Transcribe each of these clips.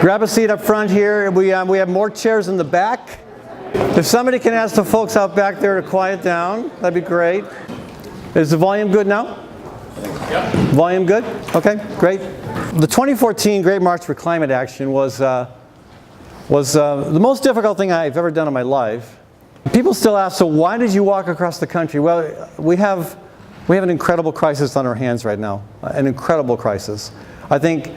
Grab a seat up front here. We have more chairs in the back. If somebody can ask the folks out back there to quiet down, that'd be great. Is the volume good now? Yep. Volume good? Okay, great. The 2014 Great March for Climate Action was the most difficult thing I've ever done in my life. People still ask, so why did you walk across the country? Well, we have an incredible crisis on our hands right now, an incredible crisis. I think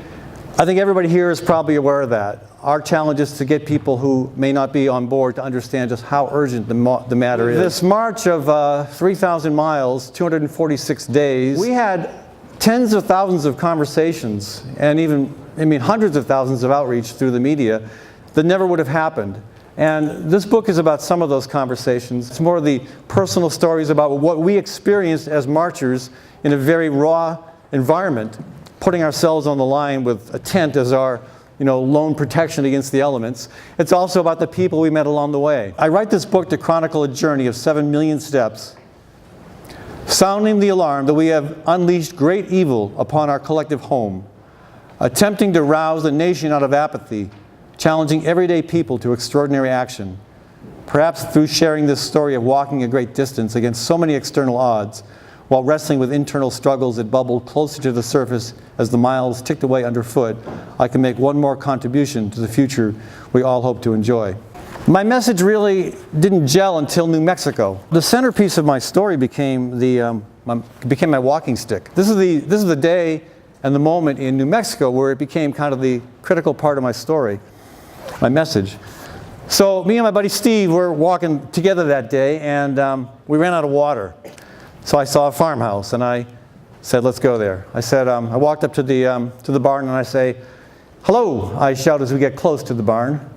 everybody here is probably aware of that. Our challenge is to get people who may not be on board to understand just how urgent the matter is. This march of 3,000 miles, 246 days, we had tens of thousands of conversations and hundreds of thousands of outreach through the media that never would have happened. And this book is about some of those conversations. It's more of the personal stories about what we experienced as marchers in a very raw environment, putting ourselves on the line with a tent as our lone protection against the elements. It's also about the people we met along the way. I write this book to chronicle a journey of 7 million steps, sounding the alarm that we have unleashed great evil upon our collective home, attempting to rouse the nation out of apathy, challenging everyday people to extraordinary action, perhaps through sharing this story of walking a great distance against so many external odds, while wrestling with internal struggles that bubbled closer to the surface as the miles ticked away underfoot, I can make one more contribution to the future we all hope to enjoy. My message really didn't gel until New Mexico. The centerpiece of my story became my walking stick. This is the day and the moment in New Mexico where it became kind of the critical part of my story, my message. So me and my buddy Steve were walking together that day, and we ran out of water. So I saw a farmhouse, and I said, let's go there. I walked up to the barn, and I say, hello, I shout as we get close to the barn.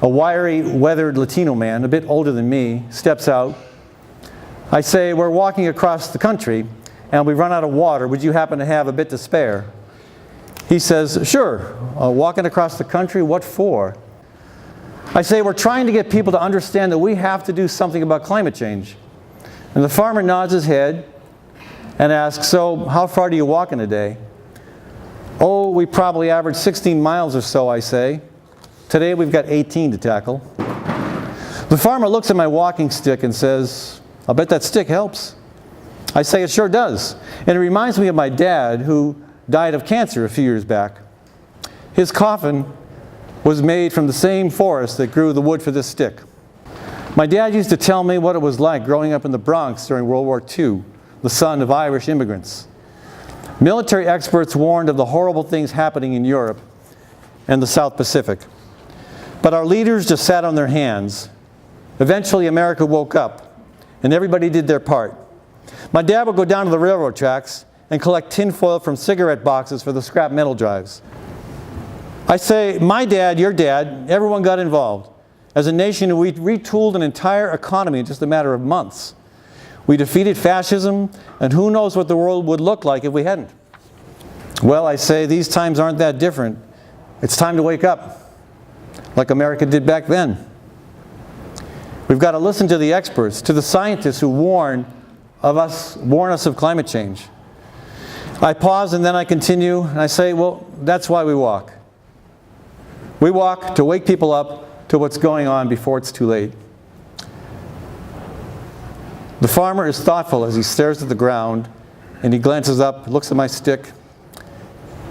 A wiry, weathered Latino man, a bit older than me, steps out. I say, we're walking across the country, and we run out of water. Would you happen to have a bit to spare? He says, sure. Walking across the country, what for? I say, we're trying to get people to understand that we have to do something about climate change. And the farmer nods his head and asks, so how far do you walk in a day? Oh, we probably average 16 miles or so, I say. Today we've got 18 to tackle. The farmer looks at my walking stick and says, I'll bet that stick helps. I say, it sure does. And it reminds me of my dad, who died of cancer a few years back. His coffin was made from the same forest that grew the wood for this stick. My dad used to tell me what it was like growing up in the Bronx during World War II, the son of Irish immigrants. Military experts warned of the horrible things happening in Europe and the South Pacific. But our leaders just sat on their hands. Eventually, America woke up, and everybody did their part. My dad would go down to the railroad tracks and collect tinfoil from cigarette boxes for the scrap metal drives. I say, my dad, your dad, everyone got involved. As a nation, we retooled an entire economy in just a matter of months. We defeated fascism, and who knows what the world would look like if we hadn't. Well, I say, these times aren't that different. It's time to wake up, like America did back then. We've got to listen to the experts, to the scientists who warn us of climate change. I pause and then I continue, and I say, well, that's why we walk. We walk to wake people up to what's going on before it's too late. The farmer is thoughtful as he stares at the ground, and he glances up, looks at my stick,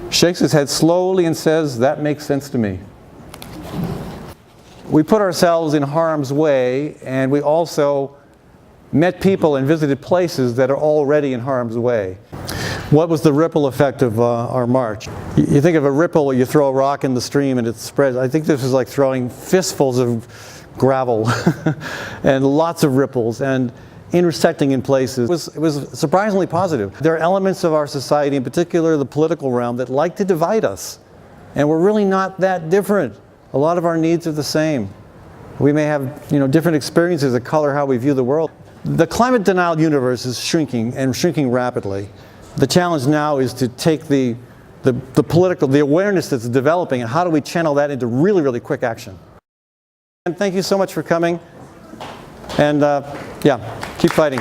shakes his head slowly and says, that makes sense to me. We put ourselves in harm's way, and we also met people and visited places that are already in harm's way. What was the ripple effect of our march? You think of a ripple where you throw a rock in the stream and it spreads. I think this was like throwing fistfuls of gravel and lots of ripples and intersecting in places. It was surprisingly positive. There are elements of our society, in particular the political realm, that like to divide us. And we're really not that different. A lot of our needs are the same. We may have different experiences that color how we view the world. The climate denial universe is shrinking, and shrinking rapidly. The challenge now is to take the awareness that's developing, and how do we channel that into really, really quick action. And thank you so much for coming. And yeah, keep fighting.